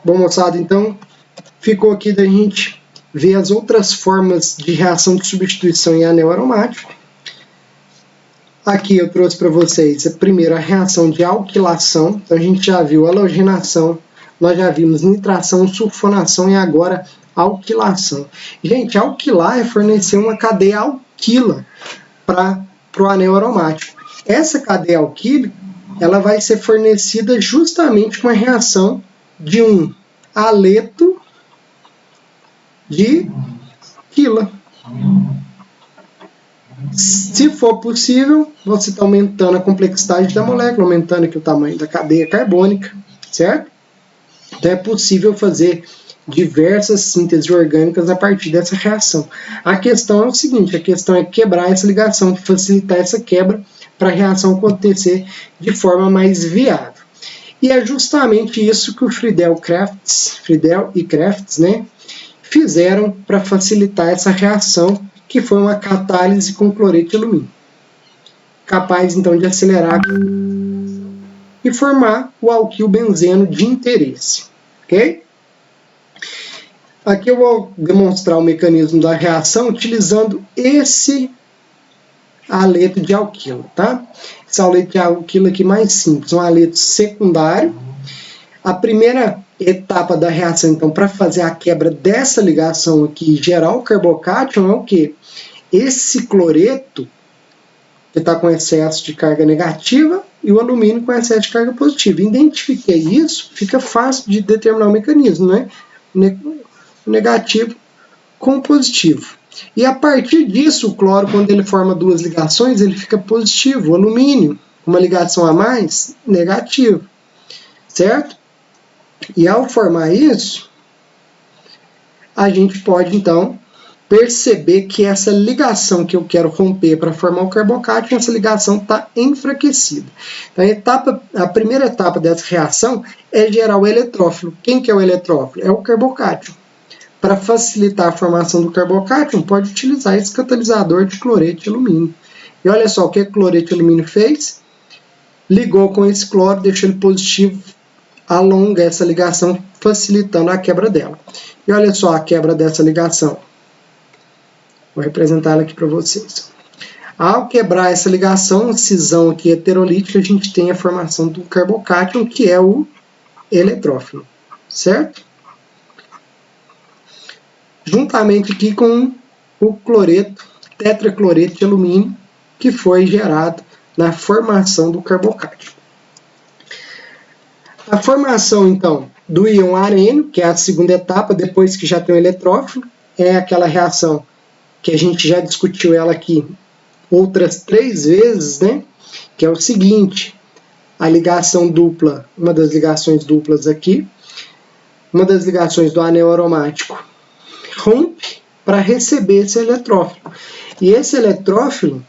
Bom, moçada, então ficou aqui da gente ver as outras formas de reação de substituição em anel aromático. Aqui eu trouxe para vocês, primeiro, a reação de alquilação. Então a gente já viu halogenação, nós já vimos nitração, sulfonação e agora alquilação. Gente, alquilar é fornecer uma cadeia alquila para o anel aromático. Essa cadeia alquílica ela vai ser fornecida justamente com a reação de um aleto de quila. Se for possível, você está aumentando a complexidade da molécula, aumentando aqui o tamanho da cadeia carbônica, certo? Então é possível fazer diversas sínteses orgânicas a partir dessa reação. A questão é o seguinte, a questão é quebrar essa ligação, facilitar essa quebra para a reação acontecer de forma mais viável. E é justamente isso que o Friedel e Crafts, né, fizeram para facilitar essa reação, que foi uma catálise com cloreto de alumínio, capaz então de acelerar e formar o alquilbenzeno de interesse. Ok? Aqui eu vou demonstrar o mecanismo da reação utilizando esse aleto de alquila, tá? Esse aleto de alquila aqui mais simples, um aleto secundário. A primeira etapa da reação, então, para fazer a quebra dessa ligação aqui e gerar o carbocátion é o quê? Esse cloreto, que está com excesso de carga negativa, e o alumínio com excesso de carga positiva. Identifiquei isso, fica fácil de determinar o mecanismo, né? O negativo com o positivo. E a partir disso, o cloro, quando ele forma duas ligações, ele fica positivo. O alumínio, uma ligação a mais, negativo. Certo? E ao formar isso, a gente pode, então, perceber que essa ligação que eu quero romper para formar o carbocátion, essa ligação está enfraquecida. Então, a primeira etapa dessa reação é gerar o eletrófilo. Quem que é o eletrófilo? É o carbocátion. Para facilitar a formação do carbocátion, pode utilizar esse catalisador de cloreto de alumínio. E olha só o que o cloreto de alumínio fez. Ligou com esse cloro, deixou ele positivo, alonga essa ligação, facilitando a quebra dela. E olha só a quebra dessa ligação. Vou representar ela aqui para vocês. Ao quebrar essa ligação, cisão aqui heterolítica, a gente tem a formação do carbocátion, que é o eletrófilo. Certo? Juntamente aqui com o cloreto, tetracloreto de alumínio, que foi gerado na formação do carbocátion. A formação, então, do íon arênio, que é a segunda etapa, depois que já tem o eletrófilo, é aquela reação que a gente já discutiu ela aqui outras 3 vezes, né? Que é o seguinte, a ligação dupla, uma das ligações duplas aqui, uma das ligações do anel aromático rompe para receber esse eletrófilo. E esse eletrófilo,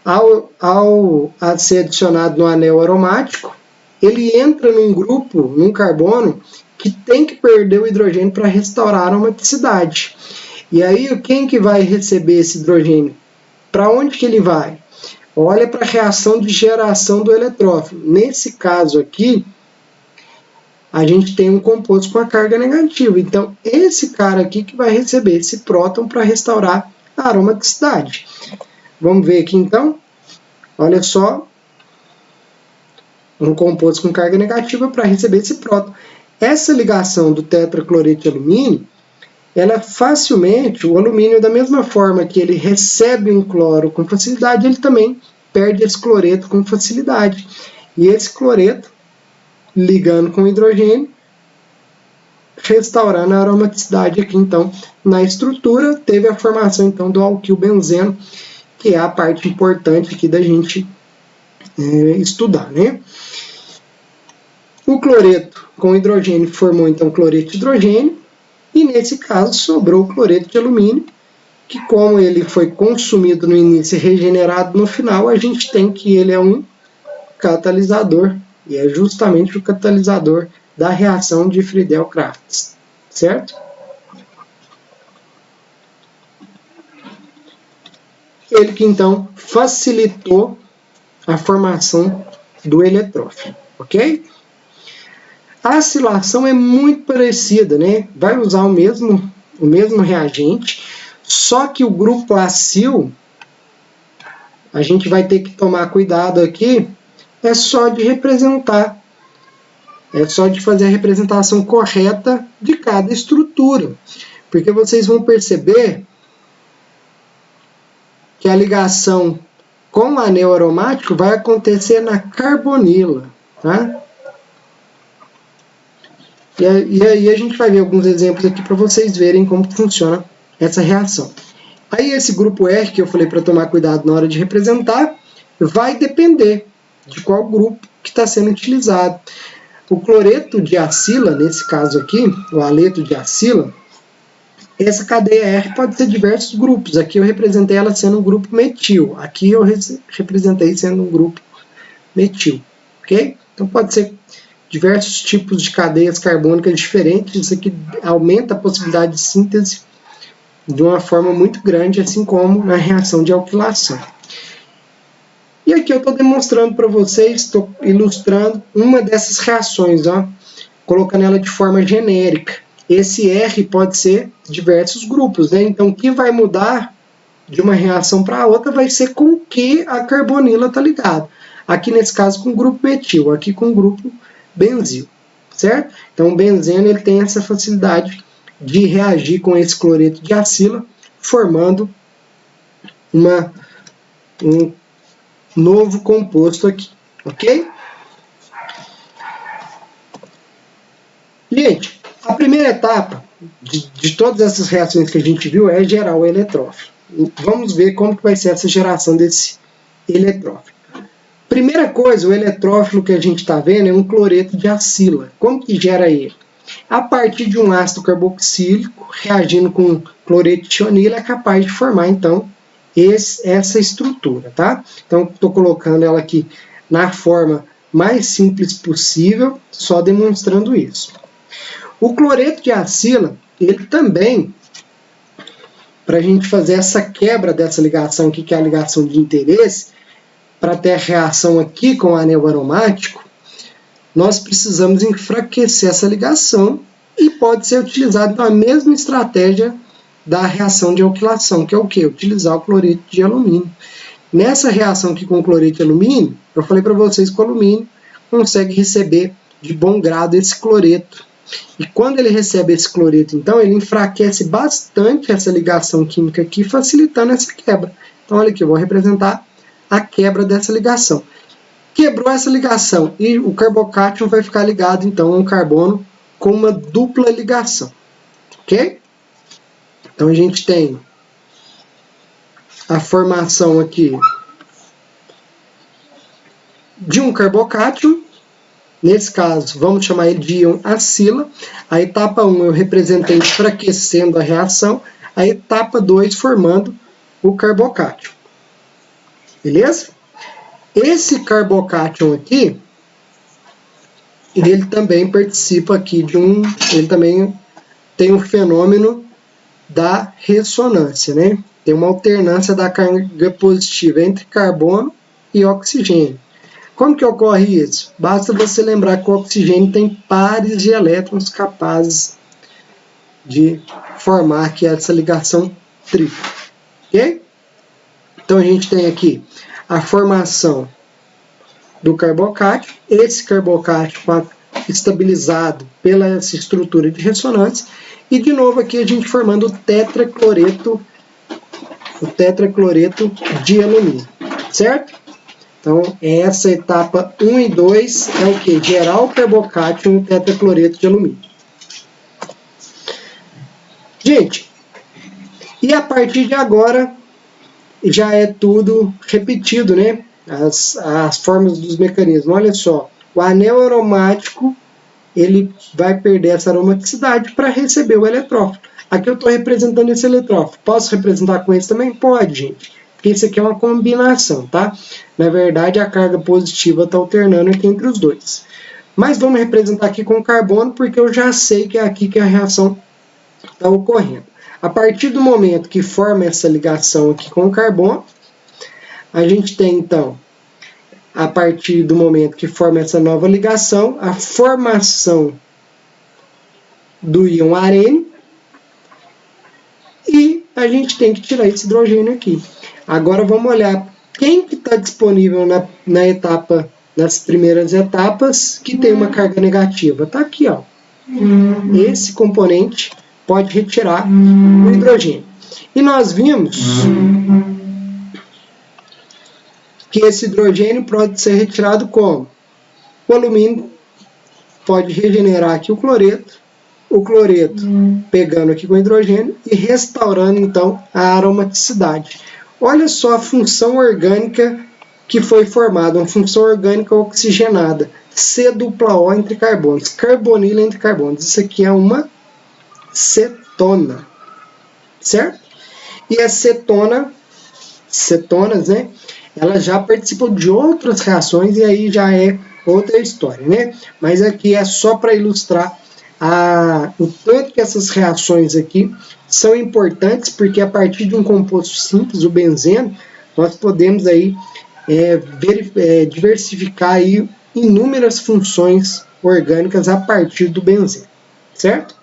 ao ser adicionado no anel aromático, ele entra num grupo, num carbono, que tem que perder o hidrogênio para restaurar a aromaticidade. E aí, quem que vai receber esse hidrogênio? Para onde que ele vai? Olha para a reação de geração do eletrófilo. Nesse caso aqui, a gente tem um composto com a carga negativa. Então, esse cara aqui que vai receber esse próton para restaurar a aromaticidade. Vamos ver aqui, então? Olha só. Um composto com carga negativa para receber esse próton. Essa ligação do tetracloreto de alumínio, ela facilmente, o alumínio, da mesma forma que ele recebe um cloro com facilidade, ele também perde esse cloreto com facilidade. E esse cloreto, ligando com o hidrogênio, restaurando a aromaticidade aqui, então, na estrutura, teve a formação, então, do alquilbenzeno, que é a parte importante aqui da gente estudar, né? O cloreto com hidrogênio formou, então, cloreto de hidrogênio, e nesse caso sobrou o cloreto de alumínio, que como ele foi consumido no início e regenerado no final, a gente tem que ele é um catalisador, e é justamente o catalisador da reação de Friedel-Crafts, certo? Ele que então facilitou a formação do eletrófilo, ok? A acilação é muito parecida, né? Vai usar o mesmo reagente, só que o grupo acil, a gente vai ter que tomar cuidado aqui, é só de representar. É só de fazer a representação correta de cada estrutura. Porque vocês vão perceber que a ligação com o anel aromático vai acontecer na carbonila, tá? E aí a gente vai ver alguns exemplos aqui para vocês verem como funciona essa reação. Aí esse grupo R, que eu falei para tomar cuidado na hora de representar, vai depender de qual grupo que está sendo utilizado. O cloreto de acila, nesse caso aqui, o aleto de acila, essa cadeia R pode ser diversos grupos. Aqui eu representei ela sendo um grupo metil. Aqui eu representei sendo um grupo metil. Ok? Então pode ser diversos tipos de cadeias carbônicas diferentes. Isso aqui aumenta a possibilidade de síntese de uma forma muito grande, assim como na reação de alquilação. E aqui eu estou demonstrando para vocês, estou ilustrando uma dessas reações, ó, colocando ela de forma genérica. Esse R pode ser diversos grupos, né? Então, o que vai mudar de uma reação para outra vai ser com que a carbonila está ligada. Aqui, nesse caso, com o grupo metil, aqui com o grupo benzil, certo? Então, o benzeno ele tem essa facilidade de reagir com esse cloreto de acila, formando um novo composto aqui, ok? Gente, a primeira etapa de todas essas reações que a gente viu é gerar o eletrófilo. Vamos ver como que vai ser essa geração desse eletrófilo. Primeira coisa, o eletrófilo que a gente está vendo é um cloreto de acila. Como que gera ele? A partir de um ácido carboxílico, reagindo com cloreto de tionila, é capaz de formar, então, essa estrutura, tá? Então, estou colocando ela aqui na forma mais simples possível, só demonstrando isso. O cloreto de acila, ele também, para a gente fazer essa quebra dessa ligação aqui, que é a ligação de interesse, para ter a reação aqui com o anel aromático, nós precisamos enfraquecer essa ligação e pode ser utilizado a mesma estratégia da reação de alquilação, que é o quê? Utilizar o cloreto de alumínio. Nessa reação aqui com o cloreto de alumínio, eu falei para vocês que o alumínio consegue receber de bom grado esse cloreto. E quando ele recebe esse cloreto, então, ele enfraquece bastante essa ligação química aqui, facilitando essa quebra. Então, olha aqui, eu vou representar a quebra dessa ligação. Quebrou essa ligação e o carbocátion vai ficar ligado, então, a um carbono com uma dupla ligação. Ok? Então, a gente tem a formação aqui de um carbocátion. Nesse caso, vamos chamar ele de íon acila. A etapa 1 eu representei enfraquecendo a reação. A etapa 2 formando o carbocátion. Beleza? Esse carbocátion aqui, ele também participa aqui ele também tem um fenômeno da ressonância, né? Tem uma alternância da carga positiva entre carbono e oxigênio. Como que ocorre isso? Basta você lembrar que o oxigênio tem pares de elétrons capazes de formar aqui essa ligação tripla. Ok? Então a gente tem aqui a formação do carbocátion, esse carbocátion estabilizado pela essa estrutura de ressonância, e de novo aqui a gente formando o tetracloreto de alumínio, certo? Então, essa etapa 1 e 2 é o que? Gerar o carbocátion e o tetracloreto de alumínio. Gente, e a partir de agora já é tudo repetido, né? As formas dos mecanismos. Olha só, o anel aromático ele vai perder essa aromaticidade para receber o eletrófilo. Aqui eu estou representando esse eletrófilo. Posso representar com esse também? Pode, gente. Porque isso aqui é uma combinação, tá? Na verdade, a carga positiva está alternando aqui entre os dois. Mas vamos representar aqui com carbono, porque eu já sei que é aqui que a reação está ocorrendo. A partir do momento que forma essa ligação aqui com o carbono, a gente tem, então, a partir do momento que forma essa nova ligação, a formação do íon arene, e a gente tem que tirar esse hidrogênio aqui. Agora vamos olhar quem que está disponível nas primeiras etapas que tem uma carga negativa. Está aqui, ó. Esse componente pode retirar o hidrogênio. E nós vimos que esse hidrogênio pode ser retirado como? O alumínio pode regenerar aqui o cloreto pegando aqui com o hidrogênio e restaurando então a aromaticidade. Olha só a função orgânica que foi formada, uma função orgânica oxigenada, C-O entre carbonos, carbonila entre carbonos. Isso aqui é uma cetona, certo? E as cetonas, né? Elas já participam de outras reações e aí já é outra história, né? Mas aqui é só para ilustrar o tanto que essas reações aqui são importantes, porque a partir de um composto simples, o benzeno, nós podemos aí diversificar aí inúmeras funções orgânicas a partir do benzeno, certo?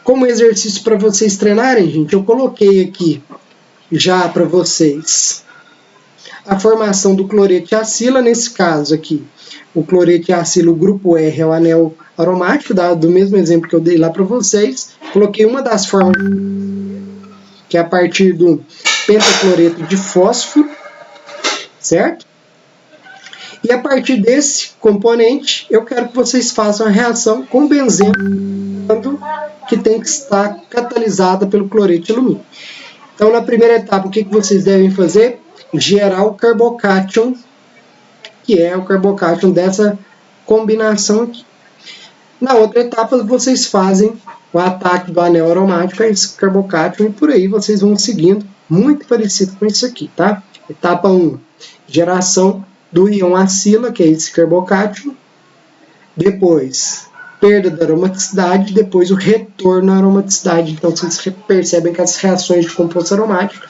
Como exercício para vocês treinarem, gente, eu coloquei aqui já para vocês a formação do cloreto de acila. Nesse caso aqui, o cloreto de acila, o grupo R é o anel aromático, do mesmo exemplo que eu dei lá para vocês. Coloquei uma das formas, que é a partir do pentacloreto de fósforo, certo? E a partir desse componente, eu quero que vocês façam a reação com benzeno, que tem que estar catalisada pelo cloreto de alumínio. Então, na primeira etapa, o que vocês devem fazer? Gerar o carbocátion, que é o carbocátion dessa combinação aqui. Na outra etapa, vocês fazem o ataque do anel aromático a esse carbocátion e por aí vocês vão seguindo, muito parecido com isso aqui, tá? Etapa 1, geração do íon acila, que é esse carbocátion. Depois, perda da aromaticidade, depois o retorno à aromaticidade. Então, vocês percebem que as reações de composto aromático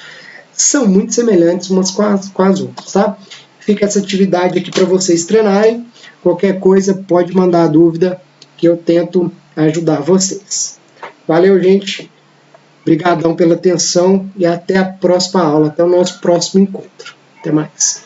são muito semelhantes umas com as outras, tá? Fica essa atividade aqui para vocês treinarem. Qualquer coisa, pode mandar dúvida, que eu tento ajudar vocês. Valeu, gente. Obrigadão pela atenção e até a próxima aula, até o nosso próximo encontro. Até mais.